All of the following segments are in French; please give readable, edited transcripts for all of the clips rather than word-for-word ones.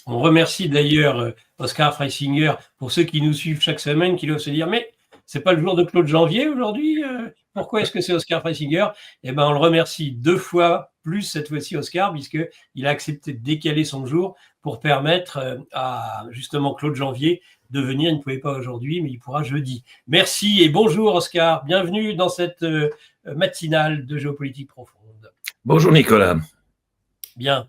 On remercie d'ailleurs Oscar Freisinger pour ceux qui nous suivent chaque semaine, qui doivent se dire mais c'est pas le jour de Claude Janvier aujourd'hui, pourquoi est-ce que c'est Oscar Freisinger? Eh ben on le remercie 2 fois plus cette fois-ci Oscar, puisqu'il a accepté de décaler son jour pour permettre à justement Claude Janvier de venir. Il ne pouvait pas aujourd'hui, mais il pourra jeudi. Merci et bonjour Oscar, bienvenue dans cette matinale de géopolitique profonde. Bonjour Nicolas. Bien.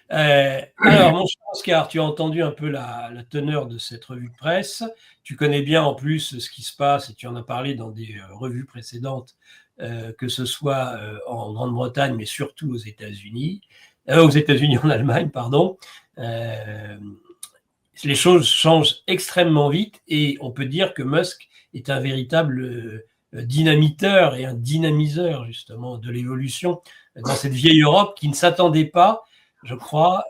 Alors, mon cher Oscar, tu as entendu un peu la teneur de cette revue de presse. Tu connais bien en plus ce qui se passe et tu en as parlé dans des revues précédentes, que ce soit en Grande-Bretagne, mais surtout aux États-Unis, en Allemagne, pardon. Les choses changent extrêmement vite et on peut dire que Musk est un véritable dynamiteur et un dynamiseur justement de l'évolution dans cette vieille Europe qui ne s'attendait pas, je crois,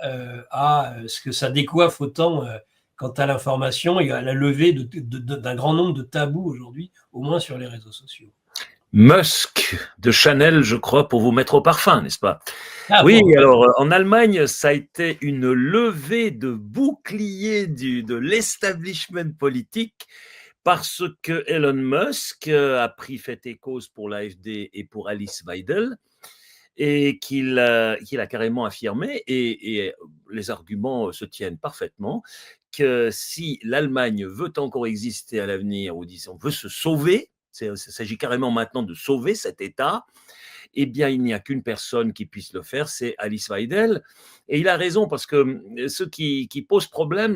à ce que ça décoiffe autant quant à l'information et à la levée d'un grand nombre de tabous aujourd'hui, au moins sur les réseaux sociaux. Musk de Chanel, je crois, pour vous mettre au parfum, n'est-ce pas? Oui, bon. alors en Allemagne, ça a été une levée de bouclier de l'establishment politique parce que Elon Musk a pris fait et cause pour l'AfD et pour Alice Weidel et qu'il a carrément affirmé, et les arguments se tiennent parfaitement, que si l'Allemagne veut encore exister à l'avenir, ou disons veut se sauver, il s'agit carrément maintenant de sauver cet État, eh bien, il n'y a qu'une personne qui puisse le faire, c'est Alice Weidel. Et il a raison, parce que ce qui pose problème,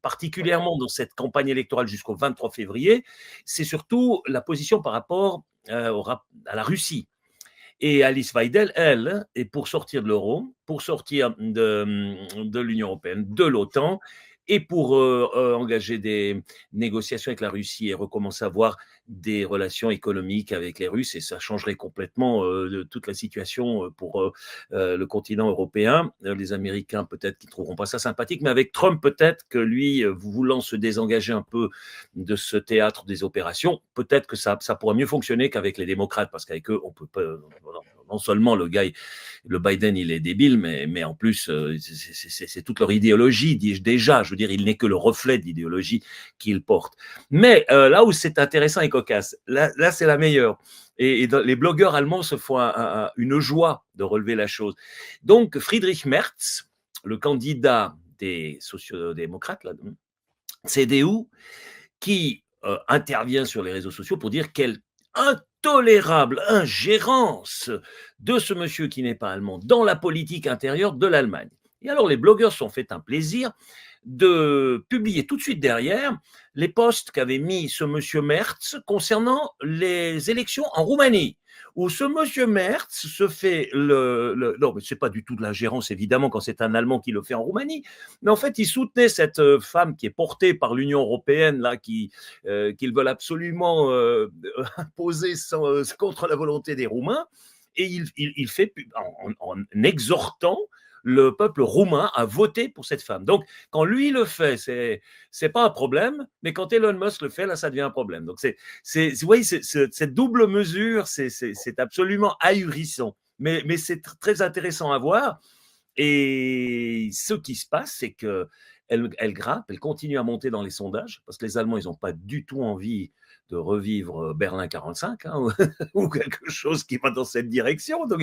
particulièrement dans cette campagne électorale jusqu'au 23 février, c'est surtout la position par rapport à la Russie. Et Alice Weidel, elle, est pour sortir de l'euro, pour sortir de l'Union européenne, de l'OTAN, et pour engager des négociations avec la Russie et recommencer à avoir des relations économiques avec les Russes. Et ça changerait complètement toute la situation pour le continent européen. Les Américains, peut-être qu'ils ne trouveront pas ça sympathique, mais avec Trump, peut-être que lui, voulant se désengager un peu de ce théâtre des opérations, peut-être que ça pourra mieux fonctionner qu'avec les démocrates, parce qu'avec eux, on peut pas... Non seulement le Biden, il est débile, mais en plus, c'est toute leur idéologie, dis-je déjà. Je veux dire, il n'est que le reflet de l'idéologie qu'ils portent. Mais là où c'est intéressant et cocasse, là c'est la meilleure. Et les blogueurs allemands se font une joie de relever la chose. Donc, Friedrich Merz, le candidat des sociodémocrates, là, CDU, qui intervient sur les réseaux sociaux pour dire quelle intolérable ingérence de ce monsieur qui n'est pas allemand dans la politique intérieure de l'Allemagne. Et alors les blogueurs se sont fait un plaisir de publier tout de suite derrière les posts qu'avait mis ce monsieur Merz concernant les élections en Roumanie, où ce monsieur Merz se fait non, mais c'est pas du tout de l'ingérence, évidemment, quand c'est un Allemand qui le fait en Roumanie, mais en fait, il soutenait cette femme qui est portée par l'Union européenne, là, qu'ils veulent absolument imposer contre la volonté des Roumains, et il fait, en exhortant le peuple roumain à voter pour cette femme. Donc, quand lui le fait, c'est pas un problème, mais quand Elon Musk le fait, là, ça devient un problème. Donc, vous voyez, cette double mesure, c'est absolument ahurissant. Mais c'est très intéressant à voir. Et ce qui se passe, c'est qu'elle grimpe, elle continue à monter dans les sondages, parce que les Allemands, ils n'ont pas du tout envie de revivre Berlin 45, hein, ou quelque chose qui va dans cette direction. Donc,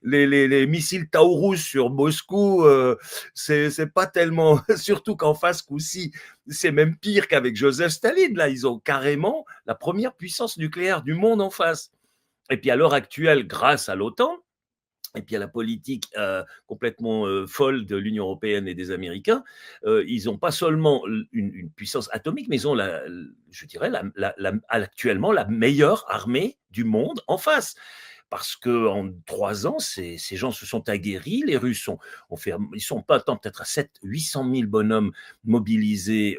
les missiles Taurus sur Moscou, c'est pas tellement... Surtout qu'en face, coup-ci, c'est même pire qu'avec Joseph Staline. Là, ils ont carrément la première puissance nucléaire du monde en face. Et puis, à l'heure actuelle, grâce à l'OTAN, et puis à la politique complètement folle de l'Union européenne et des Américains, ils n'ont pas seulement une puissance atomique, mais ils ont, je dirais, actuellement la meilleure armée du monde en face. Parce qu'en 3 ans, ces gens se sont aguerris. Les Russes ils sont pas tant, peut-être à 800 000 bonhommes mobilisés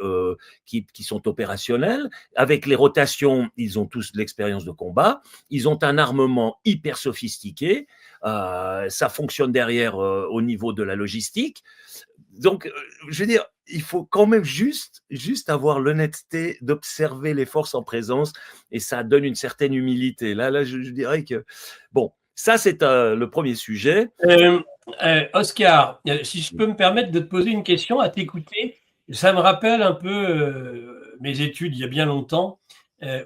qui sont opérationnels. Avec les rotations, ils ont tous de l'expérience de combat. Ils ont un armement hyper sophistiqué. Ça fonctionne derrière au niveau de la logistique. Donc, je veux dire, il faut quand même juste avoir l'honnêteté d'observer les forces en présence, et ça donne une certaine humilité. Là, je dirais que, bon, Ça, c'est le premier sujet. Oscar, si je peux me permettre de te poser une question à t'écouter, ça me rappelle un peu mes études il y a bien longtemps,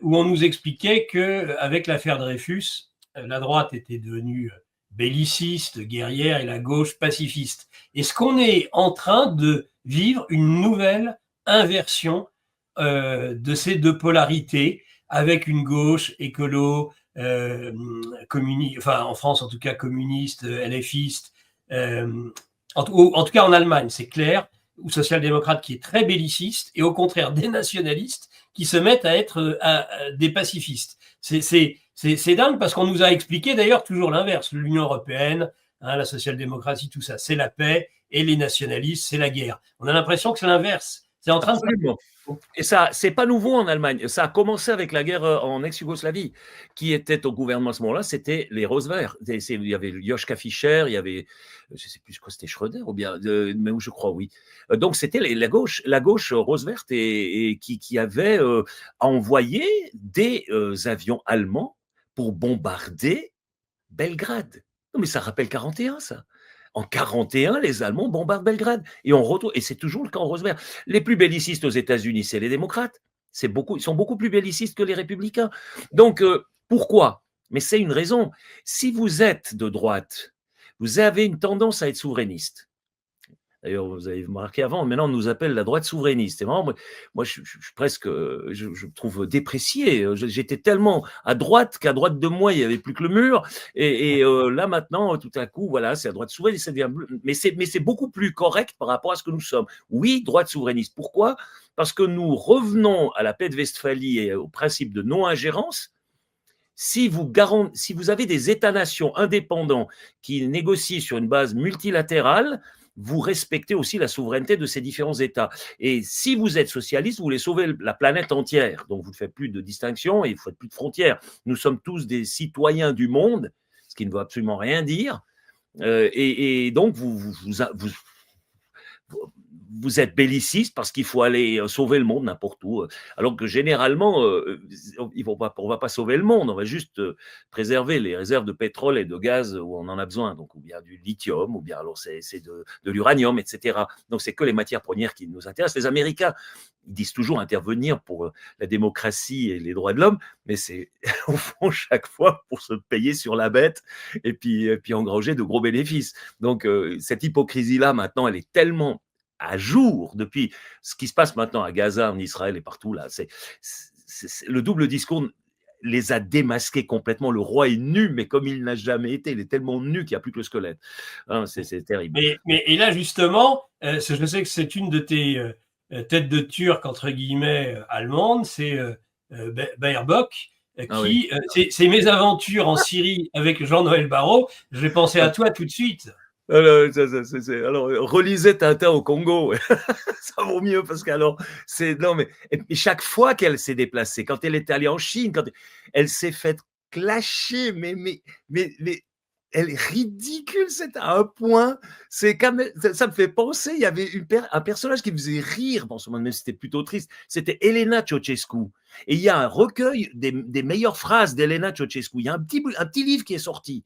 où on nous expliquait qu'avec l'affaire Dreyfus, la droite était devenue belliciste, guerrière, et la gauche pacifiste. Est-ce qu'on est en train de vivre une nouvelle inversion de ces deux polarités, avec une gauche écolo, enfin en France en tout cas communiste, LFiste, en tout cas en Allemagne, c'est clair, ou social-démocrate qui est très belliciste, et au contraire des nationalistes qui se mettent à être des pacifistes. C'est dingue parce qu'on nous a expliqué d'ailleurs toujours l'inverse. L'Union européenne, la social-démocratie, tout ça, c'est la paix, et les nationalistes, c'est la guerre. On a l'impression que c'est l'inverse. C'est en train Absolument. Et ça, c'est pas nouveau en Allemagne. Ça a commencé avec la guerre en ex-Yougoslavie. Qui était au gouvernement à ce moment-là? C'était les Roses Verts. Il y avait Joschka Fischer, il y avait, je sais plus quoi, c'était Schröder ou bien, mais je crois oui. Donc c'était la gauche rose verte et qui avait envoyé des avions allemands pour bombarder Belgrade. Non mais ça rappelle 41 ça. En 41, les Allemands bombardent Belgrade et on retrouve, et c'est toujours le cas en rose vert. Les plus bellicistes aux États-Unis, c'est les démocrates. Ils sont beaucoup plus bellicistes que les républicains. Donc pourquoi? Mais c'est une raison. Si vous êtes de droite, vous avez une tendance à être souverainiste. D'ailleurs, vous avez remarqué avant, maintenant on nous appelle la droite souverainiste. Et vraiment, moi je suis presque, je me trouve déprécié. J'étais tellement à droite qu'à droite de moi, il n'y avait plus que le mur. Et là maintenant, tout à coup, voilà, c'est la droite souverainiste. Mais c'est beaucoup plus correct par rapport à ce que nous sommes. Oui, droite souverainiste. Pourquoi? Parce que nous revenons à la paix de Westphalie et au principe de non-ingérence. Si vous avez des États-nations indépendants qui négocient sur une base multilatérale, vous respectez aussi la souveraineté de ces différents États. Et si vous êtes socialiste, vous voulez sauver la planète entière. Donc, vous ne faites plus de distinction et vous ne faites plus de frontières. Nous sommes tous des citoyens du monde, ce qui ne veut absolument rien dire. Et donc, vous êtes belliciste parce qu'il faut aller sauver le monde n'importe où. Alors que généralement, on ne va pas sauver le monde, on va juste préserver les réserves de pétrole et de gaz où on en a besoin. Donc, ou bien du lithium, ou bien alors c'est de l'uranium, etc. Donc, c'est que les matières premières qui nous intéressent. Les Américains, ils disent toujours intervenir pour la démocratie et les droits de l'homme, mais c'est au fond chaque fois pour se payer sur la bête et puis engranger de gros bénéfices. Donc, cette hypocrisie-là, maintenant, elle est tellement à jour depuis ce qui se passe maintenant à Gaza, en Israël et partout là. Le double discours les a démasqués complètement. Le roi est nu, mais comme il n'a jamais été, il est tellement nu qu'il n'y a plus que le squelette. Hein, c'est terrible. Et là justement, je sais que c'est une de tes têtes de Turc entre guillemets allemandes, c'est Baerbock. Qui, c'est mes aventures en Syrie avec Jean-Noël Barrot. Je vais penser à toi tout de suite. Alors, relisez Tintin au Congo, ça vaut mieux parce qu'alors, mais chaque fois qu'elle s'est déplacée, quand elle est allée en Chine, elle s'est faite clasher, mais elle est ridicule, c'est à un point, ça me fait penser, il y avait un personnage qui me faisait rire, bon, même si c'était plutôt triste, c'était Elena Ceausescu, et il y a un recueil des meilleures phrases d'Elena Ceausescu, il y a un petit livre qui est sorti,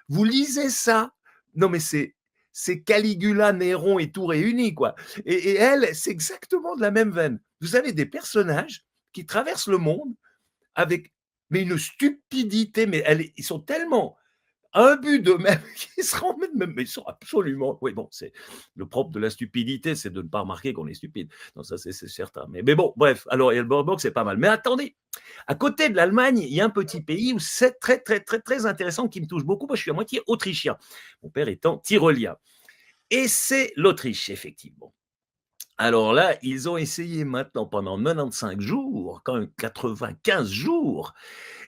vous lisez ça. Non, mais c'est Caligula, Néron et tout réunis, quoi. Et elle, c'est exactement de la même veine. Vous avez des personnages qui traversent le monde avec une stupidité, mais ils sont tellement imbus d'eux-mêmes qu'ils se rendent même, mais ils sont absolument. Oui, bon, c'est le propre de la stupidité, c'est de ne pas remarquer qu'on est stupide. Non, ça, c'est certain. Mais bon, bref, alors, Elborg, c'est pas mal. Mais attendez, à côté de l'Allemagne, il y a un petit pays où c'est très, très, très, très intéressant qui me touche beaucoup. Moi, je suis à moitié autrichien, mon père étant tyrolien. Et c'est l'Autriche, effectivement. Alors là, ils ont essayé maintenant pendant 95 jours, quand même 95 jours,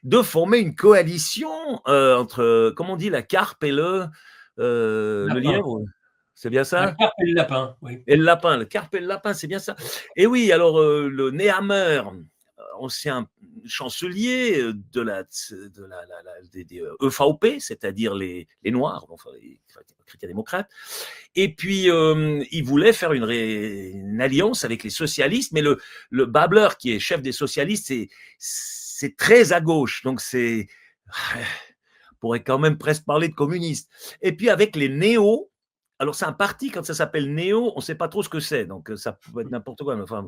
de former une coalition entre, comment on dit, la carpe et le lièvre. C'est bien ça? La carpe et le lapin, oui. Et le lapin, le carpe et le lapin, c'est bien ça. Et oui, alors le Nehammer, ancien chancelier des EVP, c'est-à-dire les Noirs, enfin les chrétiens démocrates. Et puis, il voulait faire une alliance avec les socialistes, mais le Babler, qui est chef des socialistes, c'est très à gauche. Donc, pourrait quand même presque parler de communistes. Et puis avec les néo, alors c'est un parti, quand ça s'appelle néo, on ne sait pas trop ce que c'est, donc ça peut être n'importe quoi, mais enfin,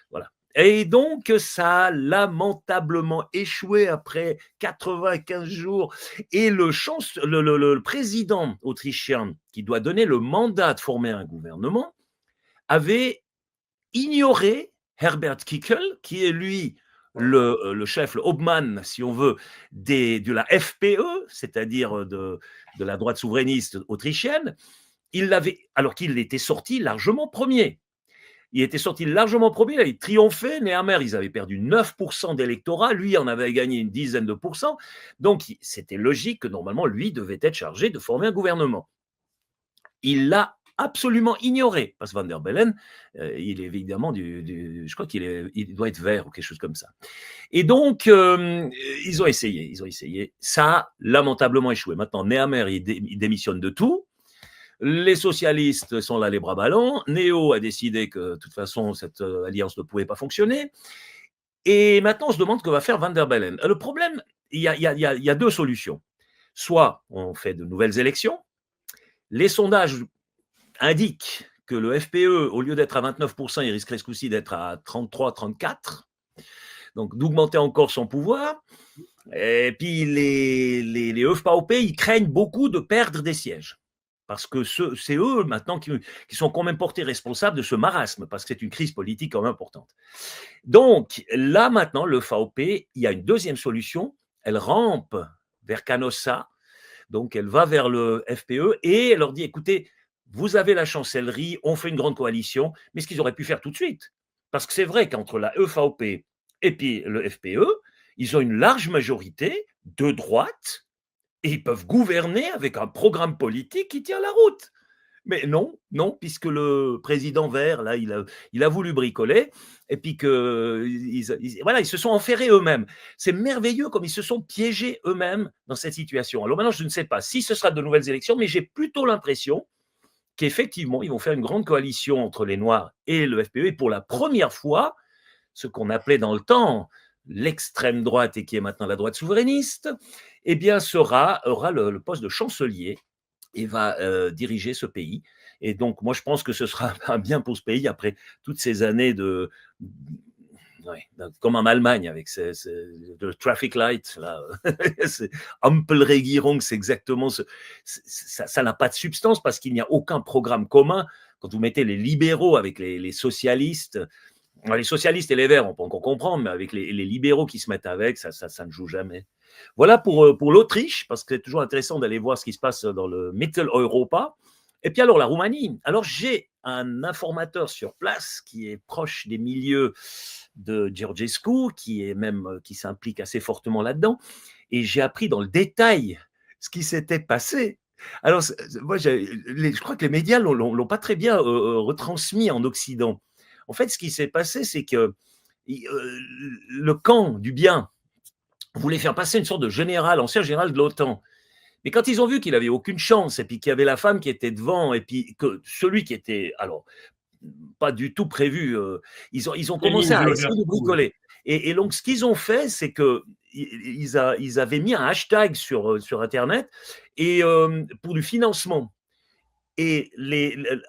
voilà. Et donc, ça a lamentablement échoué après 95 jours. Et le président autrichien, qui doit donner le mandat de former un gouvernement, avait ignoré Herbert Kickl, qui est lui le chef, le Hauptmann, si on veut, de la FPE, c'est-à-dire de la droite souverainiste autrichienne. Alors qu'il était sorti largement premier. Il était sorti largement premier, il avait triomphé. Nehammer, ils avaient perdu 9% d'électorat, lui en avait gagné une dizaine de pourcents. Donc, c'était logique que normalement, lui devait être chargé de former un gouvernement. Il l'a absolument ignoré, parce que Van der Bellen, il est évidemment je crois il doit être vert ou quelque chose comme ça. Et donc, ils ont essayé. Ça a lamentablement échoué. Maintenant, Nehammer, il démissionne de tout. Les socialistes sont là les bras ballants. Néo a décidé que de toute façon, cette alliance ne pouvait pas fonctionner. Et maintenant, on se demande ce que va faire Van der Bellen. Le problème, il y a deux solutions. Soit on fait de nouvelles élections. Les sondages indiquent que le FPE, au lieu d'être à 29%, il risquerait ce coup-ci d'être à 33-34%. Donc, d'augmenter encore son pouvoir. Et puis, les ÖVP, ils craignent beaucoup de perdre des sièges. Parce que c'est eux maintenant qui sont quand même portés responsables de ce marasme, parce que c'est une crise politique quand même importante. Donc là maintenant, le VP, il y a une deuxième solution, elle rampe vers Canossa, donc elle va vers le FPE et elle leur dit, écoutez, vous avez la chancellerie, on fait une grande coalition, mais ce qu'ils auraient pu faire tout de suite, parce que c'est vrai qu'entre la EVP et puis le FPE, ils ont une large majorité de droite, et ils peuvent gouverner avec un programme politique qui tient la route. Mais non, puisque le président vert, là, il a voulu bricoler, et puis ils se sont enferrés eux-mêmes. C'est merveilleux comme ils se sont piégés eux-mêmes dans cette situation. Alors maintenant, je ne sais pas si ce sera de nouvelles élections, mais j'ai plutôt l'impression qu'effectivement, ils vont faire une grande coalition entre les Noirs et le FPE, et pour la première fois, ce qu'on appelait dans le temps l'extrême droite et qui est maintenant la droite souverainiste, eh bien, aura le poste de chancelier et va diriger ce pays. Et donc, moi, je pense que ce sera un bien pour ce pays après toutes ces années comme en Allemagne avec le traffic light, là, Ampelregierung, c'est exactement ça n'a pas de substance parce qu'il n'y a aucun programme commun. Quand vous mettez les libéraux avec les socialistes, les socialistes et les verts, on peut encore comprendre, mais avec les libéraux qui se mettent avec, ça ne joue jamais. Voilà pour l'Autriche, parce que c'est toujours intéressant d'aller voir ce qui se passe dans le Mitteleuropa. Et puis alors la Roumanie. Alors j'ai un informateur sur place qui est proche des milieux de Georgescu, qui s'implique assez fortement là-dedans. Et j'ai appris dans le détail ce qui s'était passé. Alors moi, je crois que les médias l'ont pas très bien retransmis en Occident. En fait, ce qui s'est passé, c'est que le camp du bien voulait faire passer une sorte de ancien général de l'OTAN. Mais quand ils ont vu qu'il n'avait aucune chance, et puis qu'il y avait la femme qui était devant, et puis que celui qui était, alors, pas du tout prévu, ils ont commencé à essayer de bricoler. Et donc, ce qu'ils ont fait, c'est qu'ils avaient mis un hashtag sur Internet et pour du financement. Et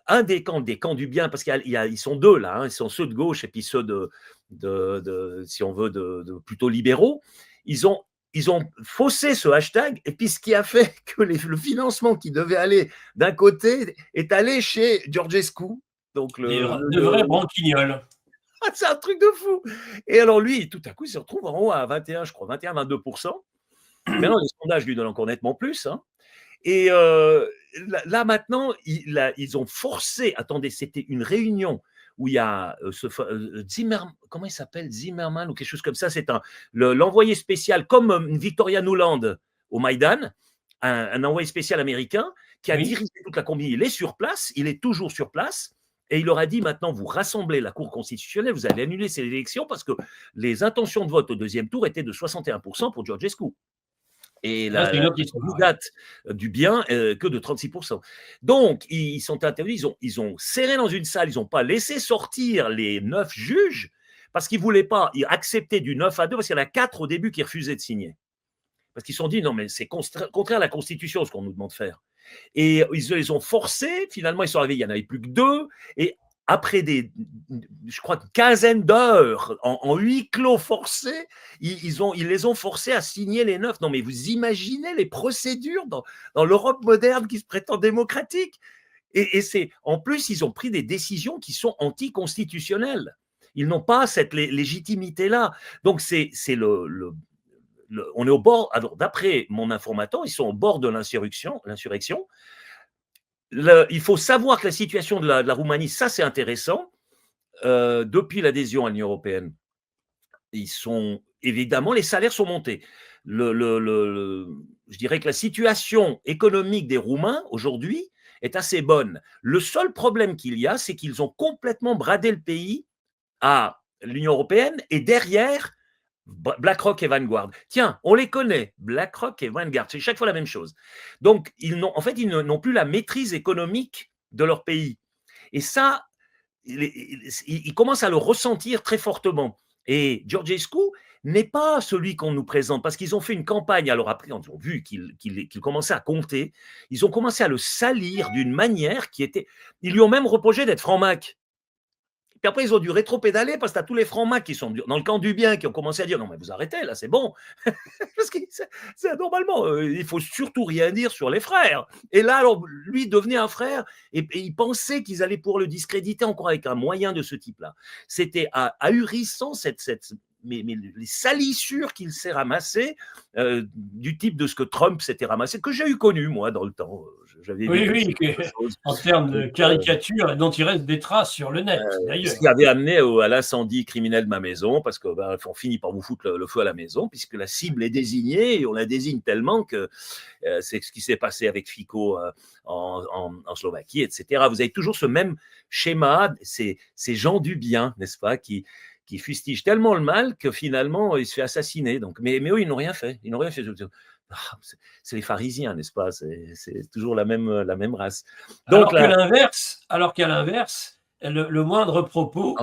un des camps du bien, parce qu'ils sont deux là, ils sont ceux de gauche et puis ceux si on veut, de plutôt libéraux, ils ont faussé ce hashtag, et puis ce qui a fait que le financement qui devait aller d'un côté est allé chez Georgescu. Donc de vrais branquignoles. C'est un truc de fou. Et alors lui, tout à coup, il se retrouve en haut à 21, je crois, 21-22%. Maintenant, les sondages lui donnent encore nettement plus, hein. Et là, maintenant, ils ont forcé. Attendez, c'était une réunion où il y a comment il s'appelle, Zimmerman ou quelque chose comme ça. C'est l'envoyé spécial, comme Victoria Nuland au Maïdan, un envoyé spécial américain qui a dirigé toute la combine. Il est sur place, il est toujours sur place. Et il leur a dit, maintenant, vous rassemblez la Cour constitutionnelle, vous allez annuler ces élections parce que les intentions de vote au deuxième tour étaient de 61% pour Georgescu. Et la candidate du bien que de 36%. Donc, ils sont intervenus, ils ont serré dans une salle, ils n'ont pas laissé sortir les 9 juges parce qu'ils ne voulaient pas accepter du 9-2 parce qu'il y en a 4 au début qui refusaient de signer. parce qu'ils se sont dit, non, mais c'est contraire à la Constitution ce qu'on nous demande de faire. Et ils les ont forcés, finalement, ils sont arrivés, il n'y en avait plus que 2, et après je crois, une quinzaine d'heures en huis clos forcés, ils les ont forcés à signer les 9. Non, mais vous imaginez les procédures dans l'Europe moderne qui se prétend démocratique. Et en plus, ils ont pris des décisions qui sont anticonstitutionnelles. Ils n'ont pas cette légitimité-là. Donc, on est au bord, alors d'après mon informateur, ils sont au bord de l'insurrection. Il faut savoir que la situation de la Roumanie, ça c'est intéressant, depuis l'adhésion à l'Union européenne, évidemment, les salaires sont montés. Je dirais que la situation économique des Roumains aujourd'hui est assez bonne. Le seul problème qu'il y a, c'est qu'ils ont complètement bradé le pays à l'Union européenne et derrière BlackRock et Vanguard. Tiens, on les connaît, BlackRock et Vanguard, c'est chaque fois la même chose. Donc, ils n'ont plus la maîtrise économique de leur pays. Et ça, ils commencent à le ressentir très fortement. Et Georgescu n'est pas celui qu'on nous présente, parce qu'ils ont fait une campagne, alors après, on a vu qu'il commençait à compter, ils ont commencé à le salir d'une manière qui était... Ils lui ont même reproché d'être franc-mac. Puis après, ils ont dû rétro-pédaler parce que tu as tous les francs-macs qui sont dans le camp du bien qui ont commencé à dire non, mais vous arrêtez, là, c'est bon. Parce que normalement, il faut surtout rien dire sur les frères. Et là, alors, lui devenait un frère et il pensait qu'ils allaient pouvoir le discréditer encore avec un moyen de ce type-là. C'était ahurissant mais les salissures qu'il s'est ramassées, du type de ce que Trump s'était ramassé, que j'ai eu connu, moi, dans le temps. Oui, en termes de caricature, dont il reste des traces sur le net, d'ailleurs. Ce qui avait amené à l'incendie criminel de ma maison, parce qu'on finit par vous foutre le feu à la maison, puisque la cible est désignée, et on la désigne tellement que c'est ce qui s'est passé avec Fico en Slovaquie, etc. Vous avez toujours ce même schéma, ces gens du bien, n'est-ce pas, qui fustigent tellement le mal que finalement, il se fait assassiner. Donc, mais eux, ils n'ont rien fait. Ils n'ont rien fait. C'est les pharisiens, n'est-ce pas? C'est toujours la même race. Donc, alors qu'à l'inverse, le moindre propos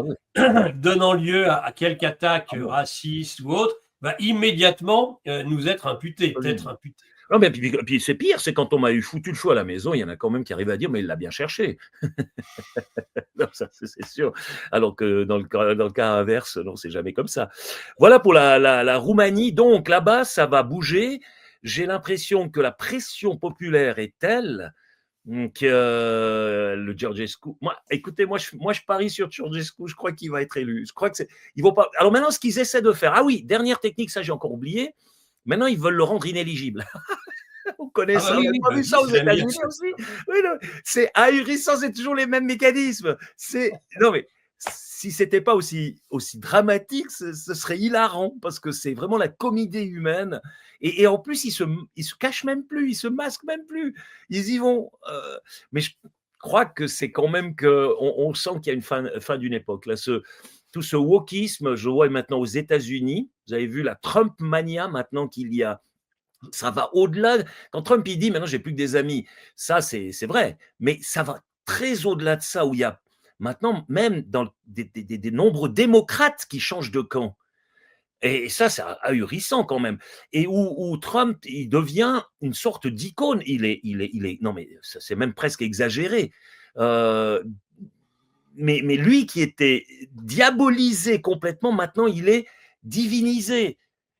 donnant lieu à quelque attaque raciste ou autre va immédiatement nous être imputé. Non, mais puis c'est pire, c'est quand on m'a foutu le feu à la maison, il y en a quand même qui arrivent à dire, mais il l'a bien cherché. Non, ça, c'est sûr. Alors que dans le cas inverse, non, c'est jamais comme ça. Voilà pour la Roumanie. Donc là-bas, ça va bouger. J'ai l'impression que la pression populaire est telle que le Georgescu. Écoutez, moi je parie sur Georgescu. Je crois qu'il va être élu. Je crois que ils vont pas. Alors maintenant, ce qu'ils essaient de faire. Ah oui, dernière technique, ça j'ai encore oublié. Maintenant, ils veulent le rendre inéligible. On connaît ça, on a pas vu ça aux États-Unis aussi. Oui, c'est ahurissant, c'est toujours les mêmes mécanismes. Non, mais si c'était pas aussi dramatique, ce serait hilarant, parce que c'est vraiment la comédie humaine. Et en plus, ils se cachent même plus, ils se masquent même plus. Ils y vont. Mais je crois que c'est quand même qu'on sent qu'il y a une fin d'une époque. Là, tout ce wokisme, je vois maintenant aux États-Unis, vous avez vu la Trump mania maintenant qu'il y a. Ça va au-delà. Quand Trump il dit maintenant j'ai plus que des amis, ça c'est vrai, mais ça va très au-delà de ça, où il y a maintenant même des nombreux démocrates qui changent de camp. Et ça, c'est ahurissant quand même. Et où Trump, il devient une sorte d'icône. Il est, non mais c'est même presque exagéré. Mais lui qui était diabolisé complètement, maintenant il est divinisé.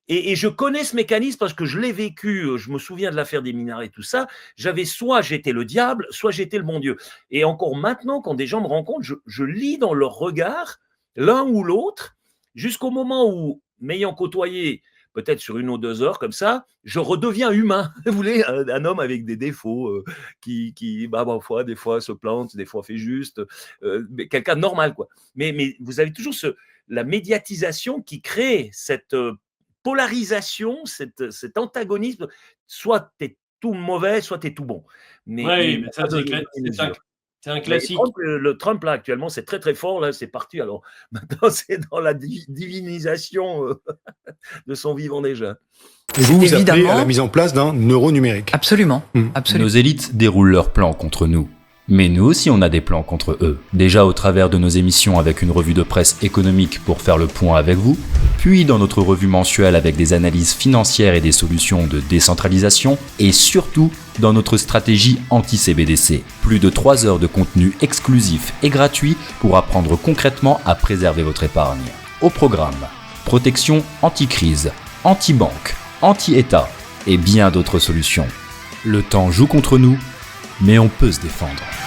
Et je connais ce mécanisme parce que je l'ai vécu, je me souviens de l'affaire des minarets, tout ça. Soit j'étais le diable, soit j'étais le bon Dieu. Et encore maintenant, quand des gens me rencontrent, je lis dans leur regard l'un ou l'autre, jusqu'au moment où, m'ayant côtoyé peut-être sur 1 ou 2 heures comme ça, je redeviens humain. Vous voulez, un homme avec des défauts, qui parfois, des fois se plante, des fois fait juste, mais quelqu'un de normal, quoi. Mais vous avez toujours la médiatisation qui crée cette polarisation, cet antagonisme, soit tu es tout mauvais, soit tu es tout bon. Oui, ça c'est un classique. Le Trump, là, actuellement, c'est très très fort, là, c'est parti. Alors maintenant, c'est dans la divinisation de son vivant déjà. Et vous appelez à la mise en place d'un euro numérique. Absolument, absolument. Nos élites déroulent leur plan contre nous. Mais nous aussi on a des plans contre eux. Déjà au travers de nos émissions avec une revue de presse économique pour faire le point avec vous, puis dans notre revue mensuelle avec des analyses financières et des solutions de décentralisation, et surtout dans notre stratégie anti-CBDC. Plus de 3 heures de contenu exclusif et gratuit pour apprendre concrètement à préserver votre épargne. Au programme, protection anti-crise, anti-banque, anti-État et bien d'autres solutions. Le temps joue contre nous, mais on peut se défendre.